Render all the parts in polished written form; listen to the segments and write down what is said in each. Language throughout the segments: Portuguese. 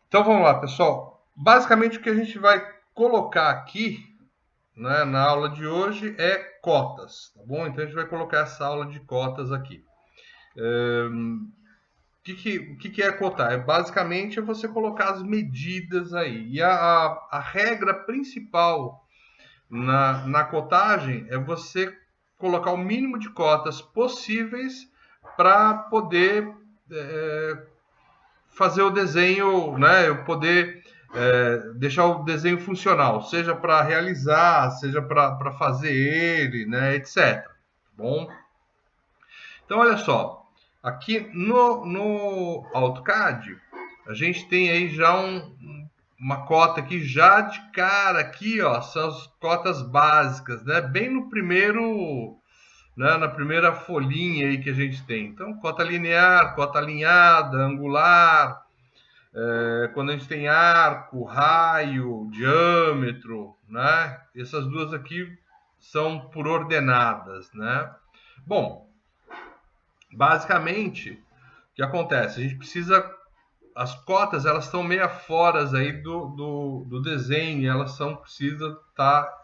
Então vamos lá, pessoal. Basicamente o que a gente vai colocar aqui, né, na aula de hoje é cotas, tá bom? Então a gente vai colocar essa aula de cotas aqui. O que é cotar? Basicamente você colocar as medidas aí. E a regra principal na cotagem é você colocar o mínimo de cotas possíveis para poder fazer o desenho, né? Eu poder deixar o desenho funcional, seja para realizar, seja para fazer ele, né? Etc. Bom, então olha só, aqui no AutoCAD a gente tem aí já uma cota aqui já de cara aqui, ó, são as cotas básicas, né? Bem no primeiro, né, na primeira folhinha aí que a gente tem. Então, cota linear, cota alinhada, angular, quando a gente tem arco, raio, diâmetro, né? Essas duas aqui são por ordenadas, né? Bom, basicamente, o que acontece? A gente precisa. As cotas elas estão meio fora aí do desenho, elas precisam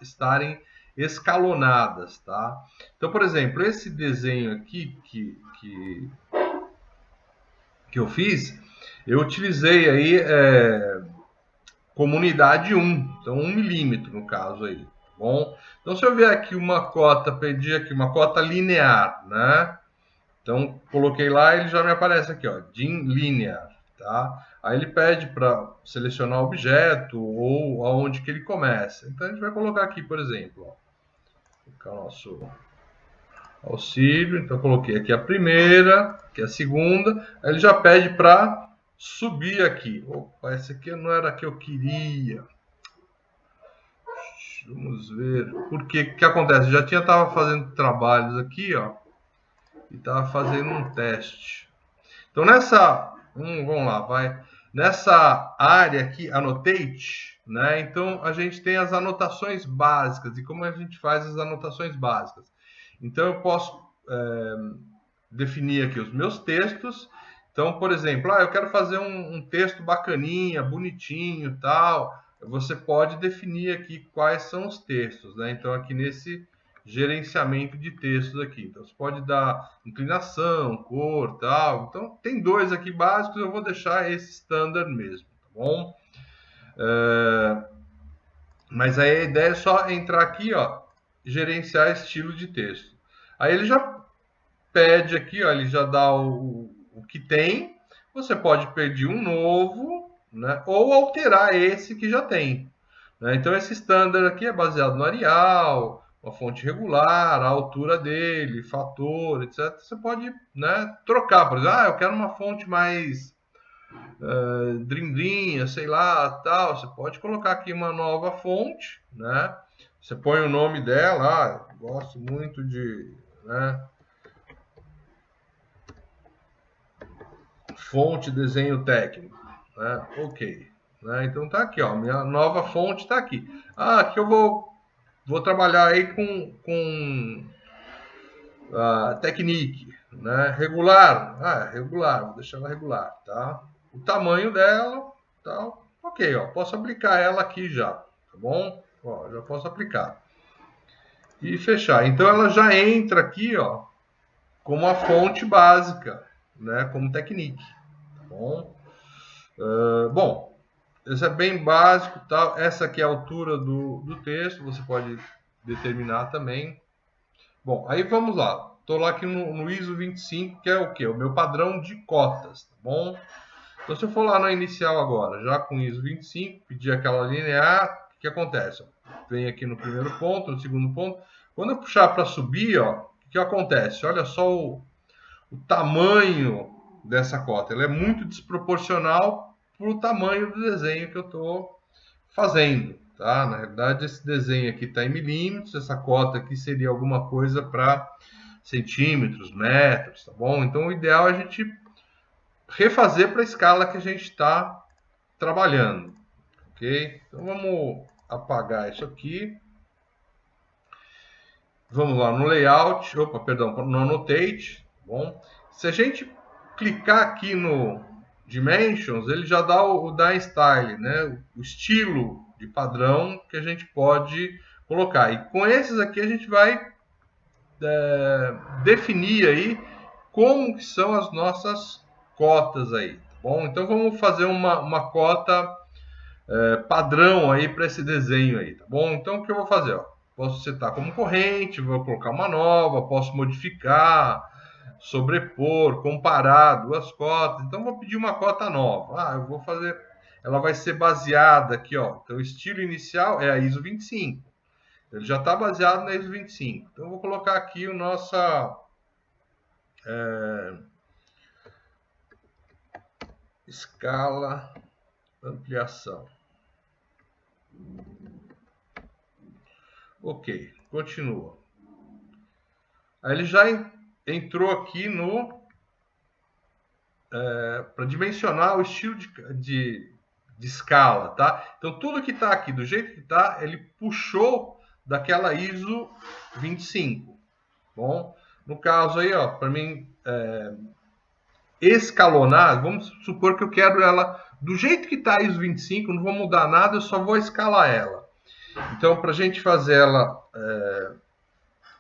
estarem escalonadas, tá? Então, por exemplo, esse desenho aqui que eu fiz, eu utilizei aí comunidade 1, então 1 milímetro no caso aí, tá bom? Então, se eu ver aqui uma cota, pedir aqui uma cota linear, né? Então, coloquei lá, ele já me aparece aqui, ó, DIN linear, tá? Aí ele pede para selecionar o objeto ou aonde que ele começa. Então, a gente vai colocar aqui, por exemplo, ó, colocar o nosso auxílio. Então, coloquei aqui a primeira, aqui a segunda. Aí ele já pede para subir aqui. Opa, essa aqui não era a que eu queria. Vamos ver. Porque o que acontece? Eu já estava fazendo trabalhos aqui, ó, e estava fazendo um teste. Então vamos lá, vai. Nessa área aqui, annotate, né? Então a gente tem as anotações básicas e como a gente faz as anotações básicas. Então eu posso definir aqui os meus textos. Então, por exemplo, eu quero fazer um texto bacaninha, bonitinho, tal. Você pode definir aqui quais são os textos, né? Então aqui nesse gerenciamento de textos aqui. Então, você pode dar inclinação, cor, tal. Então, tem dois aqui básicos, eu vou deixar esse standard mesmo, tá bom? Mas aí a ideia é só entrar aqui, ó, gerenciar estilo de texto. Aí ele já pede aqui, ó, ele já dá o que tem. Você pode pedir um novo, né? Ou alterar esse que já tem. Né? Então, esse standard aqui é baseado no Arial, uma fonte regular, a altura dele, fator, etc. Você pode, né, trocar, por exemplo, eu quero uma fonte mais drindrinha, sei lá, tal. Você pode colocar aqui uma nova fonte, né? Você põe o nome dela, gosto muito de, né, fonte desenho técnico, né? Ok. Né? Então tá aqui, ó, minha nova fonte está aqui. Aqui eu vou trabalhar aí com a Technique, né? Regular, regular, vou deixar ela regular, tá? O tamanho dela, tal, ok, ó, posso aplicar ela aqui já, tá bom? Ó, já posso aplicar e fechar. Então ela já entra aqui, ó, como a fonte básica, né? Como Technique, tá bom? Bom, isso é bem básico, tal. Essa aqui é a altura do texto, você pode determinar também. Bom, aí vamos lá. Estou lá aqui no ISO 25, que é o quê? O meu padrão de cotas, tá bom? Então, se eu for lá na inicial agora, já com ISO 25, pedir aquela linear, o que acontece? Vem aqui no primeiro ponto, no segundo ponto. Quando eu puxar para subir, ó, o que acontece? Olha só o tamanho dessa cota. Ela é muito desproporcional para o tamanho do desenho que eu estou fazendo. Tá? Na realidade, esse desenho aqui está em milímetros, essa cota aqui seria alguma coisa para centímetros, metros, tá bom? Então, o ideal é a gente refazer para a escala que a gente está trabalhando, ok? Então, vamos apagar isso aqui. Vamos lá no layout, no annotate, tá bom? Se a gente clicar aqui Dimensions, ele já dá o dye style, né? O estilo de padrão que a gente pode colocar. E com esses aqui a gente vai definir aí como que são as nossas cotas aí, tá bom? Então vamos fazer uma cota padrão aí para esse desenho aí, tá bom? Então o que eu vou fazer? Ó? Posso setar como corrente, vou colocar uma nova, posso modificar, sobrepor, comparar duas cotas. Então vou pedir uma cota nova. Ah, eu vou fazer, ela vai ser baseada aqui, ó. Então o estilo inicial é a ISO 25. Ele já está baseado na ISO 25. Então eu vou colocar aqui o nossa escala ampliação. Ok, continua. Aí ele já entrou aqui no para dimensionar o estilo de escala, tá? Então tudo que está aqui do jeito que está, ele puxou daquela ISO 25. Bom, no caso aí, ó, para mim escalonar, vamos supor que eu quero ela do jeito que está a ISO 25, não vou mudar nada, eu só vou escalar ela. Então, para a gente fazer ela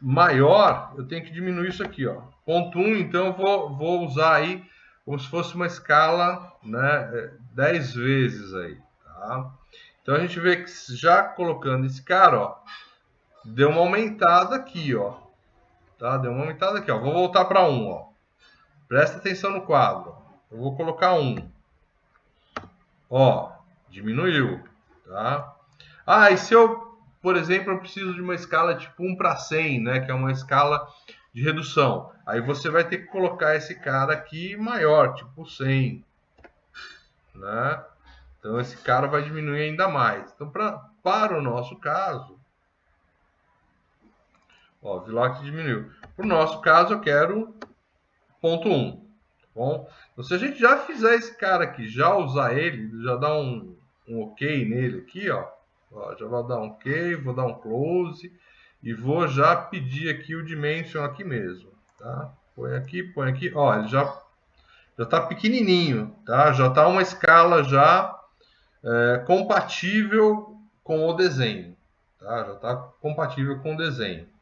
maior, eu tenho que diminuir isso aqui, ó. Ponto 1, então eu vou usar aí como se fosse uma escala, né, 10 vezes aí, tá? Então a gente vê que já colocando esse cara, ó, deu uma aumentada aqui, ó. Tá? Deu uma aumentada aqui, ó. Vou voltar para 1, ó. Presta atenção no quadro. Eu vou colocar 1. Ó, diminuiu, tá? Ah, e se eu, por exemplo, eu preciso de uma escala tipo 1 para 100, né, que é uma escala de redução. Aí você vai ter que colocar esse cara aqui maior, tipo 100, né? Então esse cara vai diminuir ainda mais. Então para o nosso caso, ó, viu lá que diminuiu. Para o nosso caso eu quero ponto 1. Bom, então, se a gente já fizer esse cara aqui, já usar ele, já dar um ok nele aqui, ó, já vou dar um ok, vou dar um close e vou já pedir aqui o dimension aqui mesmo, tá? Põe aqui, ó, ele já está pequenininho, tá? Já está uma escala já compatível com o desenho, tá? Já está compatível com o desenho.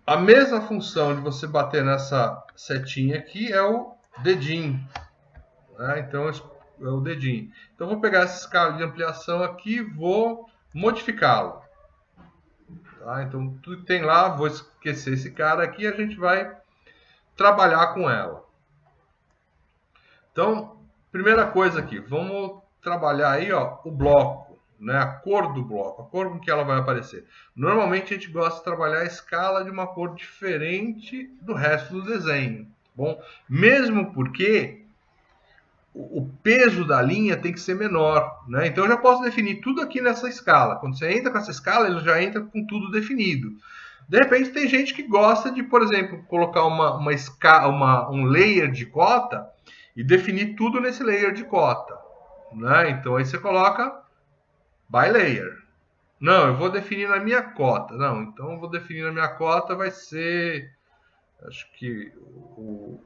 A mesma função de você bater nessa setinha aqui é o dedinho. Né? Então, é o dedinho. Então, eu vou pegar essa escala de ampliação aqui e vou modificá-la. Tá? Então, tudo que tem lá, vou esquecer esse cara aqui e a gente vai trabalhar com ela. Então, primeira coisa aqui, vamos trabalhar aí, ó, o bloco. Né, a cor do bloco, a cor com que ela vai aparecer. Normalmente a gente gosta de trabalhar a escala de uma cor diferente do resto do desenho. Bom, mesmo porque o peso da linha tem que ser menor. Né? Então eu já posso definir tudo aqui nessa escala. Quando você entra com essa escala, ele já entra com tudo definido. De repente tem gente que gosta de, por exemplo, colocar um layer de cota e definir tudo nesse layer de cota. Né? Então aí você coloca by layer. Não, eu vou definir na minha cota. Não, então eu vou definir na minha cota, vai ser... Acho que o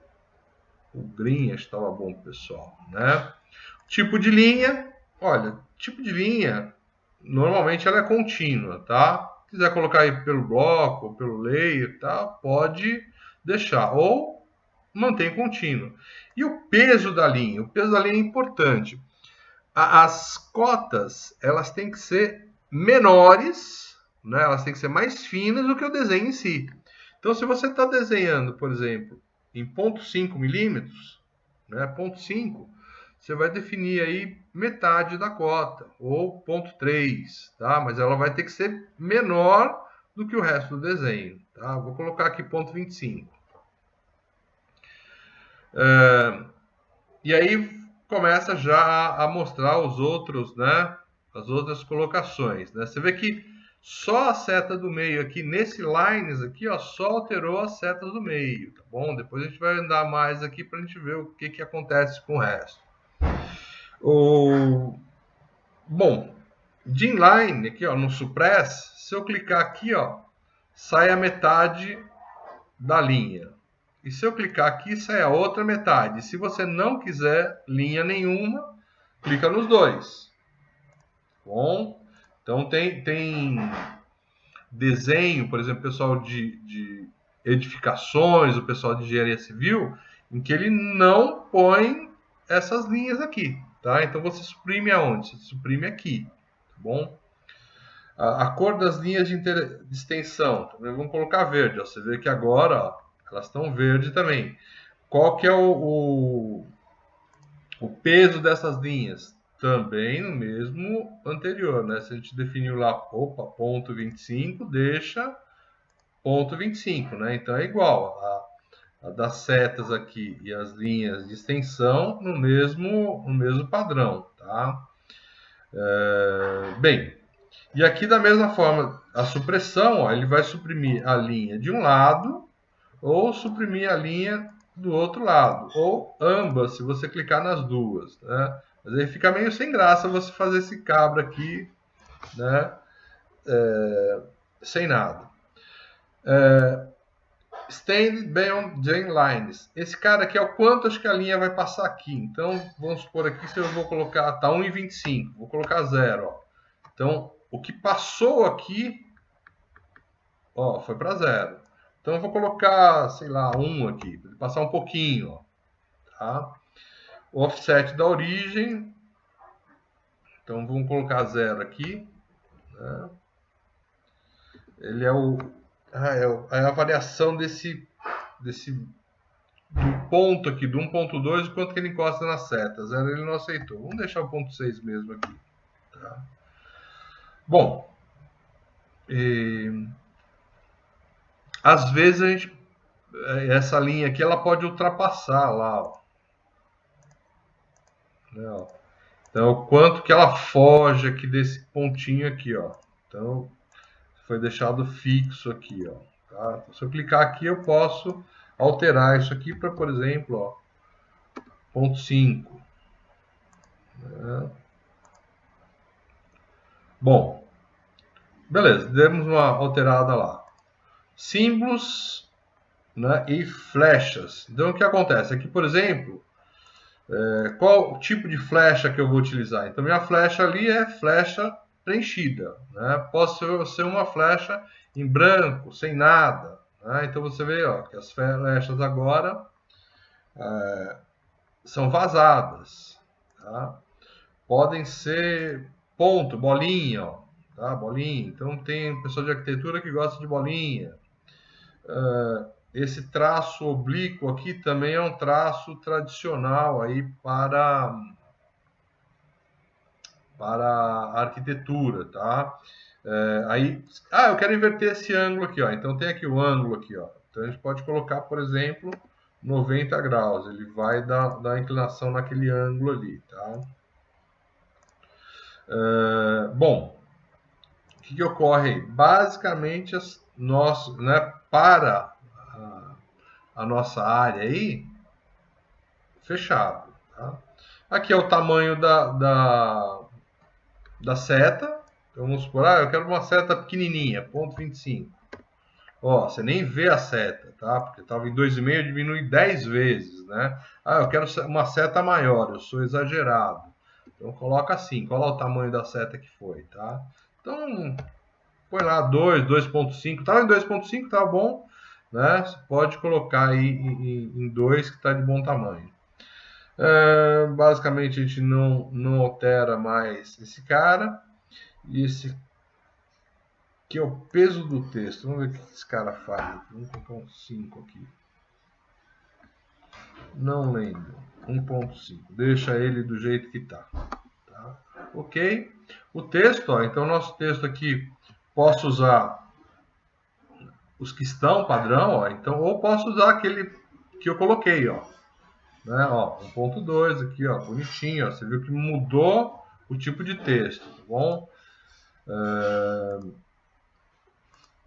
green estava bom, pessoal. Né? Tipo de linha. Olha, tipo de linha, normalmente ela é contínua, tá? Se quiser colocar aí pelo bloco, pelo layer, tá? Pode deixar. Ou mantém contínuo. E o peso da linha? O peso da linha é importante. As cotas, elas têm que ser menores, né? Elas têm que ser mais finas do que o desenho em si. Então, se você está desenhando, por exemplo, em 0,5 milímetros, né? 0,5, você vai definir aí metade da cota, ou 0,3, tá? Mas ela vai ter que ser menor do que o resto do desenho, tá? Vou colocar aqui 0,25. E aí começa já a mostrar os outros, né? As outras colocações, né? Você vê que só a seta do meio aqui, nesse lines aqui, ó, só alterou as setas do meio, tá bom? Depois a gente vai andar mais aqui para a gente ver o que acontece com o resto. Bom, de inline, aqui ó, no suppress, se eu clicar aqui, ó, sai a metade da linha. E se eu clicar aqui, sai a outra metade. Se você não quiser linha nenhuma, clica nos dois. Bom, então tem desenho, por exemplo, pessoal de edificações, o pessoal de engenharia civil, em que ele não põe essas linhas aqui, tá? Então você suprime aonde? Você suprime aqui, tá bom? A cor das linhas de extensão, também vamos colocar verde, ó. Você vê que agora, ó, elas estão verde também. Qual que é o peso dessas linhas? Também no mesmo anterior, né? Se a gente definiu lá, opa, ponto 25, deixa ponto 25, né? Então é igual a das setas aqui e as linhas de extensão no mesmo padrão, tá? Bem, e aqui da mesma forma, a supressão, ó, ele vai suprimir a linha de um lado ou suprimir a linha do outro lado, ou ambas, se você clicar nas duas, né? Mas aí fica meio sem graça você fazer esse cabra aqui, né? Sem nada. Stand beyond J lines. Esse cara aqui é o quanto acho que a linha vai passar aqui. Então, vamos supor aqui se eu vou colocar, tá 1,25, vou colocar 0, ó. Então, o que passou aqui, ó, foi para 0. Então, eu vou colocar, sei lá, 1 aqui, para ele passar um pouquinho, ó, tá? O offset da origem, então vamos colocar 0 aqui, né? Ele é a variação do ponto aqui, do 1.2, o quanto que ele encosta na seta. 0 ele não aceitou. Vamos deixar o 0.6 mesmo aqui. Tá? Bom, às vezes essa linha aqui ela pode ultrapassar lá, ó. Né, ó. Então, o quanto que ela foge aqui desse pontinho aqui, ó. Então, foi deixado fixo aqui, ó. Tá? Então, se eu clicar aqui, eu posso alterar isso aqui para, por exemplo, ó, 0.5. Né? Bom, beleza, demos uma alterada lá. Símbolos, né, e flechas. Então, o que acontece? Aqui, por exemplo, qual tipo de flecha que eu vou utilizar? Então, minha flecha ali é flecha preenchida. Né? Posso ser uma flecha em branco, sem nada. Né? Então, você vê ó, que as flechas agora são vazadas. Tá? Podem ser ponto, bolinha. Ó, tá? Bolinha. Então, tem pessoa de arquitetura que gosta de bolinha. Esse traço oblíquo aqui também é um traço tradicional aí para a arquitetura, tá? Eu quero inverter esse ângulo aqui, ó. Então tem aqui o ângulo aqui, ó. Então a gente pode colocar, por exemplo, 90 graus. Ele vai dar inclinação naquele ângulo ali, tá? Bom, o que ocorre aí? Basicamente, né, para a nossa área aí, fechado. Tá? Aqui é o tamanho da seta. Então vamos supor, eu quero uma seta pequenininha, 0.25. Ó, você nem vê a seta, tá? Porque estava em 2,5, diminui 10 vezes, né? Eu quero uma seta maior, eu sou exagerado. Então coloca assim, qual é o tamanho da seta que foi, tá? Então, põe lá 2, 2.5, estava em 2.5, tá bom, né? Você pode colocar aí em 2 que está de bom tamanho. Basicamente a gente não altera mais esse cara. E esse que é o peso do texto. Vamos ver o que esse cara faz. Vamos colocar um 5 aqui. Não lembro. 1.5. Deixa ele do jeito que está. Tá? Ok. O texto, ó, então nosso texto aqui, posso usar os que estão padrão, ó, então, ou posso usar aquele que eu coloquei, ó. Né, ó, 1.2 aqui, ó, bonitinho, ó, você viu que mudou o tipo de texto, tá bom?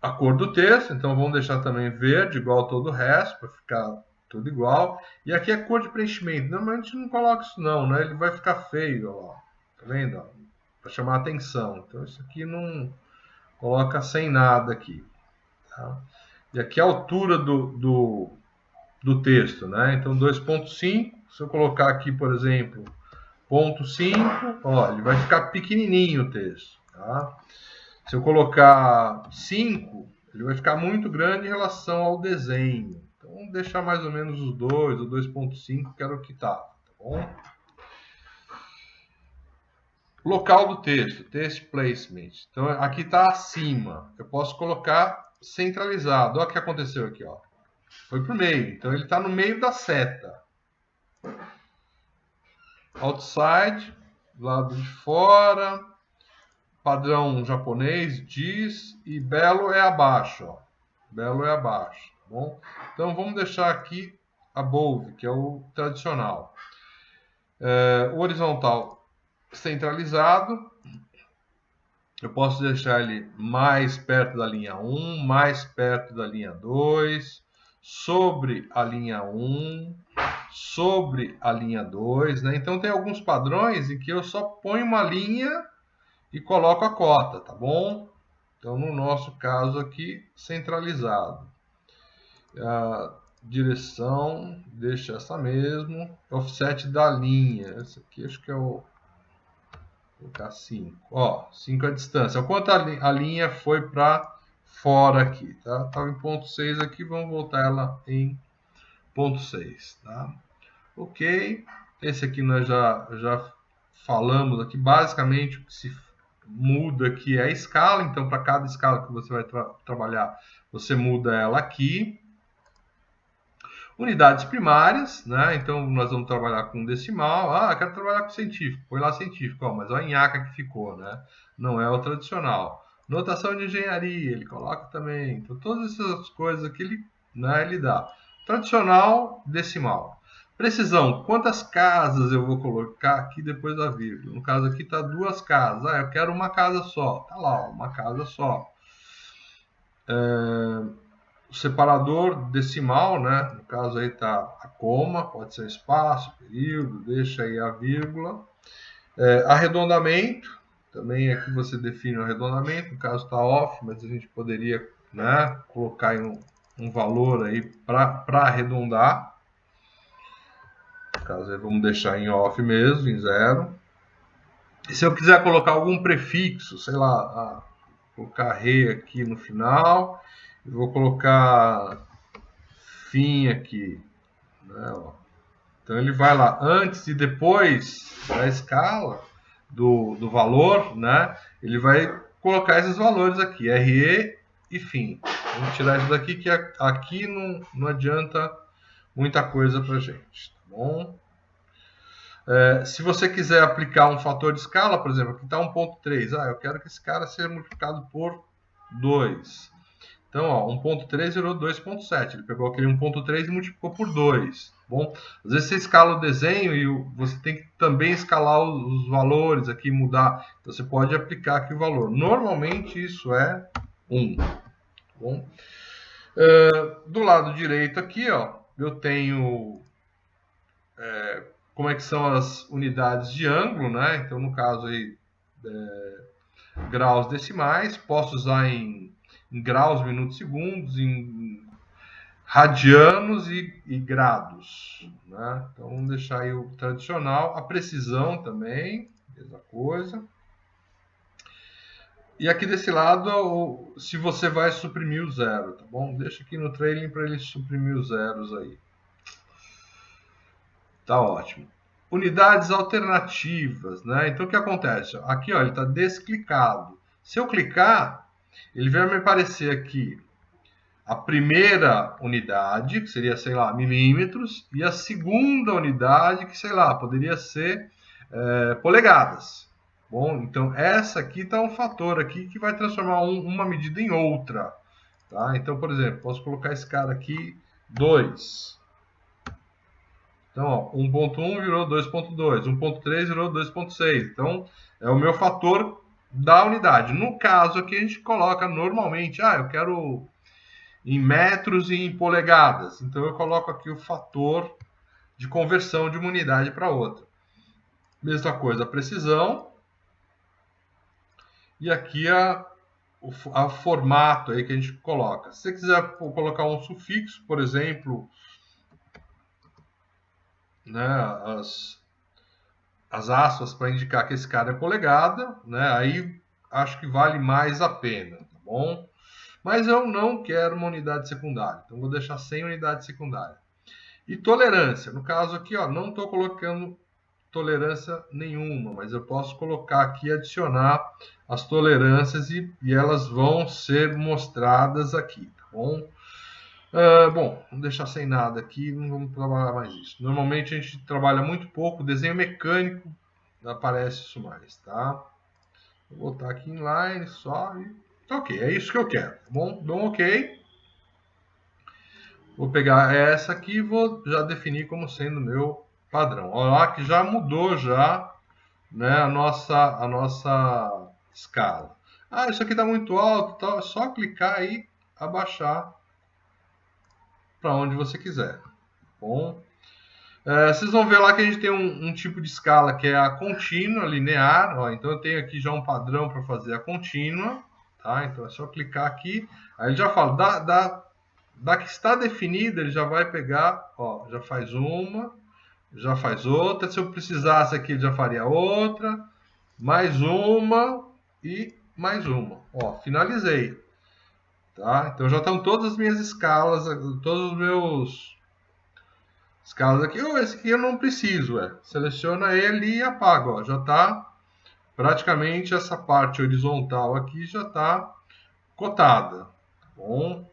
A cor do texto, então vamos deixar também verde, igual todo o resto, para ficar tudo igual. E aqui é cor de preenchimento. Normalmente a gente não coloca isso não, né? Ele vai ficar feio, ó. Tá vendo? Para chamar a atenção. Então isso aqui não coloca sem nada aqui. Tá? E aqui a altura do do texto, né? Então 2.5, se eu colocar aqui, por exemplo, ponto 5, ó, ele vai ficar pequenininho o texto, tá? Se eu colocar 5, ele vai ficar muito grande em relação ao desenho. Então vamos deixar mais ou menos os 2, o 2.5, que era o que tá, tá bom? Local do texto, text placement. Então aqui está acima. Eu posso colocar centralizado. Olha o que aconteceu aqui, ó. Foi para o meio. Então ele está no meio da seta. Outside, lado de fora. Padrão japonês, diz. E belo é abaixo, ó. Belo é abaixo, tá bom? Então vamos deixar aqui above, que é o tradicional. O horizontal centralizado. Eu posso deixar ele mais perto da linha 1, mais perto da linha 2, sobre a linha 1, sobre a linha 2, né? Então tem alguns padrões em que eu só ponho uma linha e coloco a cota, tá bom? Então no nosso caso aqui, centralizado. A direção, deixa essa mesmo. Offset da linha, esse aqui acho que é o... Vou colocar 5. Ó, 5 a distância. O quanto a linha foi para fora aqui, tá? Estava em ponto 6 aqui, vamos voltar ela em ponto 6, tá? Ok. Esse aqui nós já falamos aqui. Basicamente, o que se muda aqui é a escala. Então, para cada escala que você vai trabalhar, você muda ela aqui. Unidades primárias, né? Então nós vamos trabalhar com decimal. Ah, quero trabalhar com científico. Põe lá científico, ó, mas olha a nhaca que ficou, né? Não é o tradicional. Notação de engenharia, ele coloca também. Então todas essas coisas aqui ele dá. Tradicional, decimal. Precisão, quantas casas eu vou colocar aqui depois da vírgula? No caso aqui está 2 casas. Ah, eu quero uma casa só. Tá lá, ó, uma casa só. O separador decimal, né? No caso aí está a coma, pode ser espaço, período, deixa aí a vírgula. Arredondamento, também aqui você define o arredondamento, no caso está off, mas a gente poderia, né, colocar em um valor aí para arredondar. No caso aí vamos deixar em off mesmo, em 0. E se eu quiser colocar algum prefixo, sei lá, colocar re aqui no final, eu vou colocar fim aqui, né, ó. Então ele vai lá antes e depois da escala do valor, né? Ele vai colocar esses valores aqui, RE e fim. Vamos tirar isso daqui, que aqui não adianta muita coisa para gente, tá bom? Se você quiser aplicar um fator de escala, por exemplo, aqui está 1.3. Ah, eu quero que esse cara seja multiplicado por 2. Então, ó, 1.3 virou 2.7. Ele pegou aquele 1.3 e multiplicou por 2. Bom, às vezes você escala o desenho e você tem que também escalar os valores aqui, mudar. Então, você pode aplicar aqui o valor. Normalmente, isso é 1. Bom, do lado direito aqui, ó, eu tenho como é que são as unidades de ângulo, né? Então, no caso aí, graus decimais. Posso usar em graus, minutos, segundos, em radianos e grados, né? Então vamos deixar aí o tradicional, a precisão também, mesma coisa. E aqui desse lado, se você vai suprimir o zero, tá bom? Deixa aqui no trailing para ele suprimir os zeros aí. Tá ótimo. Unidades alternativas, né? Então o que acontece? Aqui, ó, ele está desclicado. Se eu clicar, ele vai me aparecer aqui a primeira unidade, que seria, sei lá, milímetros, e a segunda unidade, que, sei lá, poderia ser polegadas. Bom, então essa aqui está um fator aqui que vai transformar uma medida em outra. Tá? Então, por exemplo, posso colocar esse cara aqui, 2. Então, 1.1 virou 2.2, 1.3 virou 2.6. Então, é o meu fator da unidade. No caso aqui, a gente coloca normalmente, eu quero em metros e em polegadas. Então eu coloco aqui o fator de conversão de uma unidade para outra. Mesma coisa, a precisão. E aqui o formato aí que a gente coloca. Se você quiser colocar um sufixo, por exemplo, né, as aspas para indicar que esse cara é polegada, né? Aí acho que vale mais a pena, tá bom? Mas eu não quero uma unidade secundária, então vou deixar sem unidade secundária. E tolerância, no caso aqui, ó, não estou colocando tolerância nenhuma, mas eu posso colocar aqui, adicionar as tolerâncias e elas vão ser mostradas aqui, tá bom? Bom, vamos deixar sem nada aqui, não vamos trabalhar mais isso. Normalmente a gente trabalha muito pouco, desenho mecânico aparece isso mais, tá? Vou botar aqui inline só e... Ok, é isso que eu quero, tá bom? Dou um ok. Vou pegar essa aqui e vou já definir como sendo meu padrão. Olha lá que já mudou já, né, a nossa escala. Ah, isso aqui está muito alto, tá? É só clicar aí, abaixar para onde você quiser. Bom, vocês vão ver lá que a gente tem um tipo de escala que é a contínua, linear. Ó, então eu tenho aqui já um padrão para fazer a contínua. Tá? Então é só clicar aqui. Aí ele já fala, da que está definida, ele já vai pegar, ó, já faz uma, já faz outra. Se eu precisasse aqui, ele já faria outra, mais uma e mais uma. Ó, finalizei. Tá? Então já estão todas as minhas escalas, todos os meus escalas aqui. Oh, esse aqui eu não preciso. Seleciona ele e apaga. Ó, já está praticamente essa parte horizontal aqui já está cotada. Tá bom?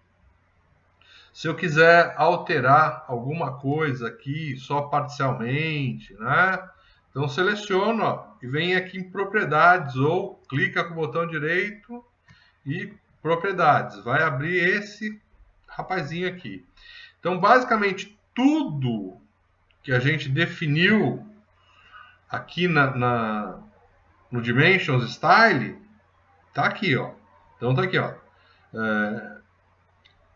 Se eu quiser alterar alguma coisa aqui, só parcialmente, né? Então seleciono, ó, e vem aqui em propriedades ou clica com o botão direito e propriedades. Vai abrir esse rapazinho aqui. Então basicamente tudo que a gente definiu aqui no Dimensions Style tá aqui, ó. Então tá aqui, ó.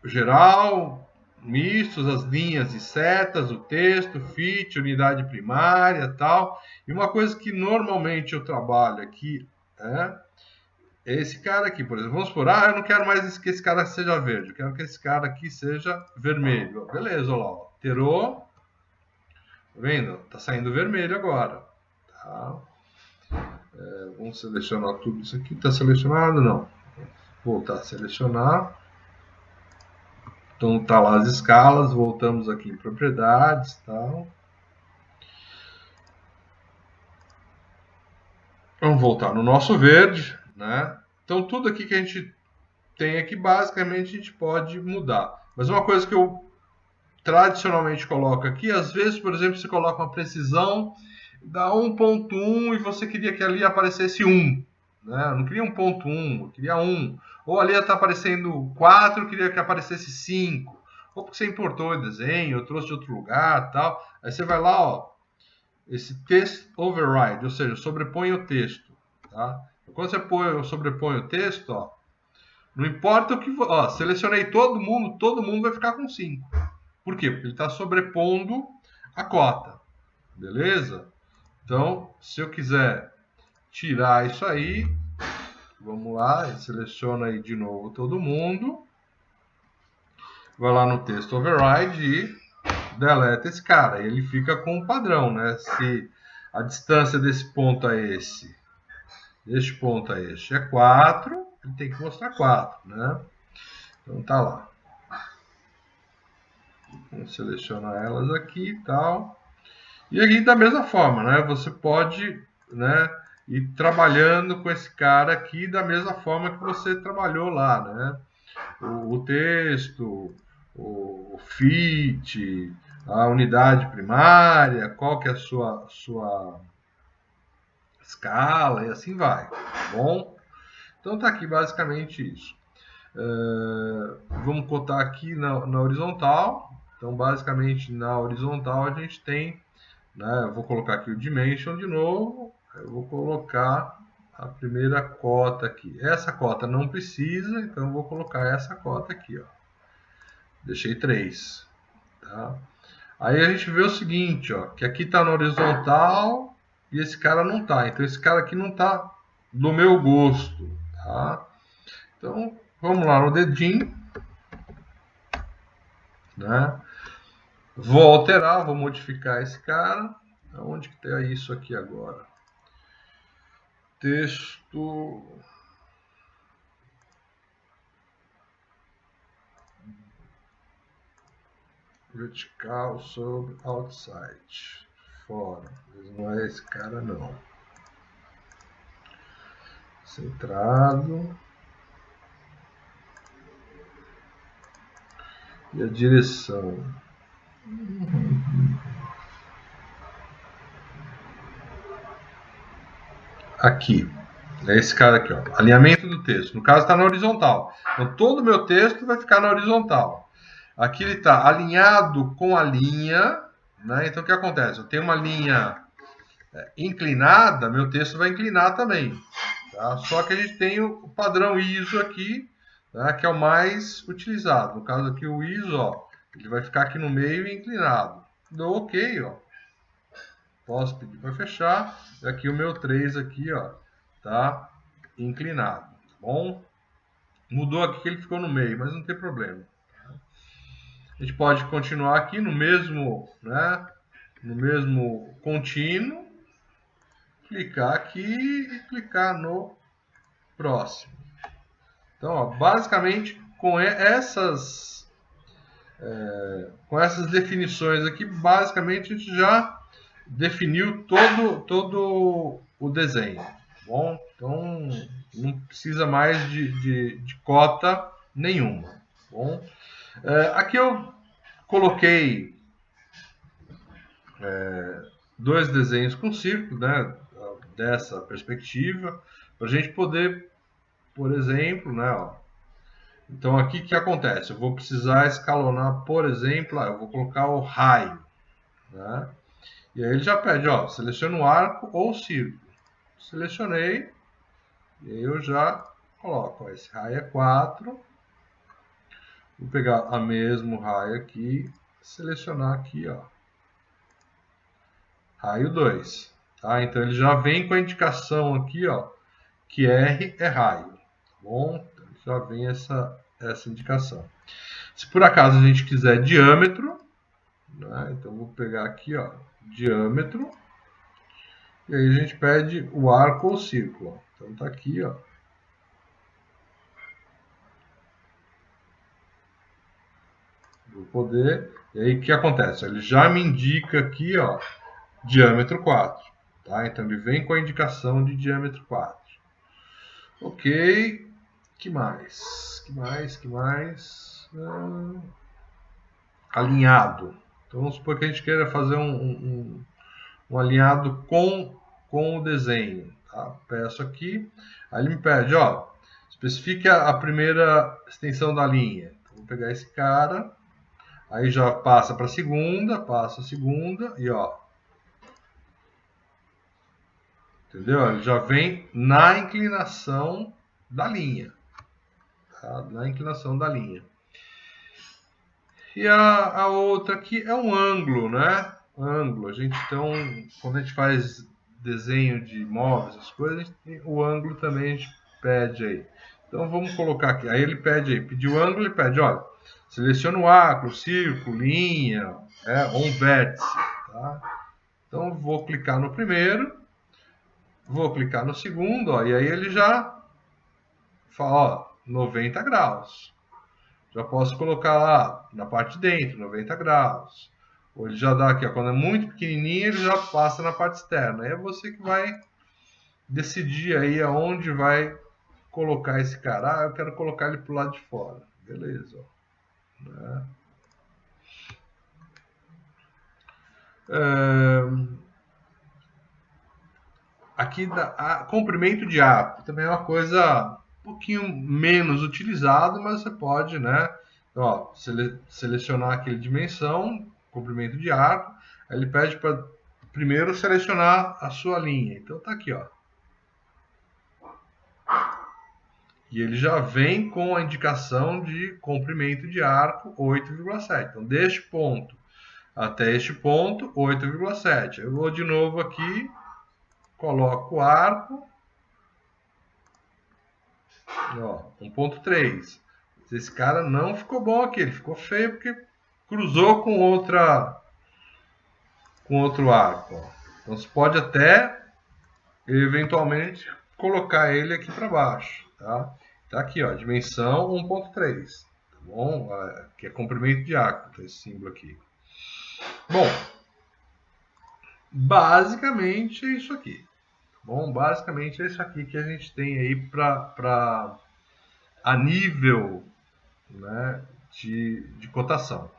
Geral, mistos, as linhas e setas, o texto, fit, unidade primária, tal. E uma coisa que normalmente eu trabalho aqui é esse cara aqui, por exemplo. Vamos supor, eu não quero mais que esse cara seja verde, eu quero que esse cara aqui seja vermelho. Beleza, olha lá, ó. Alterou. Tá vendo? Tá saindo vermelho agora. Tá? Vamos selecionar tudo isso aqui. Tá selecionado? Não. Voltar a selecionar. Então tá lá as escalas, voltamos aqui em propriedades, tal. Vamos voltar no nosso verde, né? Então tudo aqui que a gente tem aqui, basicamente a gente pode mudar. Mas uma coisa que eu tradicionalmente coloco aqui, às vezes, por exemplo, você coloca uma precisão, dá 1.1 e você queria que ali aparecesse 1. Né? Eu não queria 1.1, eu queria 1. Ou ali está aparecendo 4, eu queria que aparecesse 5. Ou porque você importou o desenho, ou trouxe de outro lugar, tal. Aí você vai lá, ó, esse text override, ou seja, sobrepõe o texto. Tá? Quando você sobrepõe o texto, ó, não importa o que... Ó, selecionei todo mundo vai ficar com 5. Por quê? Porque ele está sobrepondo a cota. Beleza? Então, se eu quiser tirar isso aí, vamos lá, seleciona aí de novo todo mundo. Vai lá no texto override e deleta esse cara. Ele fica com o padrão, né? Se a distância desse ponto a esse, deste ponto a este é 4, ele tem que mostrar 4, né? Então tá lá. Vamos selecionar elas aqui e tal. E aqui da mesma forma, né? Você pode, né, ir trabalhando com esse cara aqui da mesma forma que você trabalhou lá, né? O texto, o fit, a unidade primária, qual que é a sua escala e assim vai, tá bom? Então tá aqui basicamente isso. Vamos cotar aqui na horizontal. Então basicamente na horizontal a gente tem, né, eu vou colocar aqui o dimension de novo, eu vou colocar a primeira cota aqui. Essa cota não precisa, então eu vou colocar essa cota aqui, ó. Deixei 3. Tá? Aí a gente vê o seguinte, ó, que aqui está na horizontal e esse cara não está. Então esse cara aqui não está do meu gosto. Tá? Então vamos lá no dedinho, né? Vou alterar, vou modificar esse cara. Onde que está isso aqui agora? Texto... vertical sobre outside. Fora. Não é esse cara, não. Centrado. E a direção. Aqui. É esse cara aqui, ó. Alinhamento do texto. No caso, está na horizontal. Então, todo o meu texto vai ficar na horizontal. Aqui ele está alinhado com a linha, né? Então, o que acontece? Eu tenho uma linha inclinada, meu texto vai inclinar também. Tá? Só que a gente tem o padrão ISO aqui, tá? Que é o mais utilizado. No caso aqui, o ISO, ó, ele vai ficar aqui no meio e inclinado. Dou OK, ó. Posso pedir para fechar. E aqui o meu 3 aqui, ó, tá inclinado. Tá bom? Mudou aqui que ele ficou no meio, mas não tem problema. A gente pode continuar aqui no mesmo, né, no mesmo contínuo, clicar aqui e clicar no próximo. Então, ó, basicamente, com essas definições aqui, basicamente a gente já definiu todo o desenho. Tá bom? Então, não precisa mais de cota nenhuma. Tá bom? Aqui eu coloquei dois desenhos com círculo, né, dessa perspectiva, para a gente poder, por exemplo, né, ó, então aqui o que acontece? Eu vou precisar escalonar, por exemplo, eu vou colocar o raio, né, e aí ele já pede, ó, seleciona o arco ou o círculo. Selecionei, e aí eu já coloco, ó, esse raio é 4, vou pegar a mesmo raio aqui, selecionar aqui, ó, raio 2. Tá? Então ele já vem com a indicação aqui, ó, que R é raio. Tá bom? Então já vem essa indicação. Se por acaso a gente quiser diâmetro, né? Então vou pegar aqui, ó, diâmetro, e aí a gente pede o arco ou círculo. Ó. Então tá aqui, ó. Vou poder. E aí o que acontece? Ele já me indica aqui, ó, diâmetro 4. Tá? Então ele vem com a indicação de diâmetro 4. Ok. Que mais? Que mais? Alinhado. Então vamos supor que a gente queira fazer um alinhado com o desenho. Tá? Peço aqui. Aí ele me pede, ó, especifique a primeira extensão da linha. Então, vou pegar esse cara. Aí já passa para passa a segunda e ó. Entendeu? Ele já vem na inclinação da linha. Tá? Na inclinação da linha. E a outra aqui é um ângulo, né? Ângulo. A gente, então, quando a gente faz desenho de móveis, essas coisas, o ângulo também a gente pede aí. Então vamos colocar aqui. Aí ele pede aí, pediu ângulo, ele pede, olha, seleciona o arco, círculo, linha, ou um vértice. Tá? Então vou clicar no primeiro, vou clicar no segundo, ó, e aí ele já fala, ó, 90 graus. Já posso colocar lá na parte de dentro, 90 graus. Ou ele já dá aqui, ó, quando é muito pequenininho, ele já passa na parte externa. Aí é você que vai decidir aí aonde vai colocar esse cara. Ah, eu quero colocar ele pro lado de fora. Beleza. Ó. Né? Aqui comprimento de arco também é uma coisa um pouquinho menos utilizado, mas você pode, né? Ó, selecionar aquele dimensão, comprimento de arco, aí ele pede para primeiro selecionar a sua linha. Então tá aqui, ó. E ele já vem com a indicação de comprimento de arco 8,7. Então deste ponto até este ponto 8,7. Eu vou de novo aqui, coloco o arco, ó, 1.3. Esse cara não ficou bom aqui, ele ficou feio porque cruzou com outro arco. Ó. Então você pode até eventualmente colocar ele aqui para baixo, tá? Tá aqui, ó, dimensão 1.3, tá bom? Que é comprimento de arco, tá esse símbolo aqui. Bom, basicamente é isso aqui. Tá bom, basicamente é isso aqui que a gente tem aí para a nível, né, de cotação.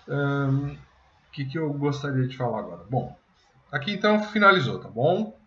O que eu gostaria de falar agora? Bom, aqui então finalizou, tá bom?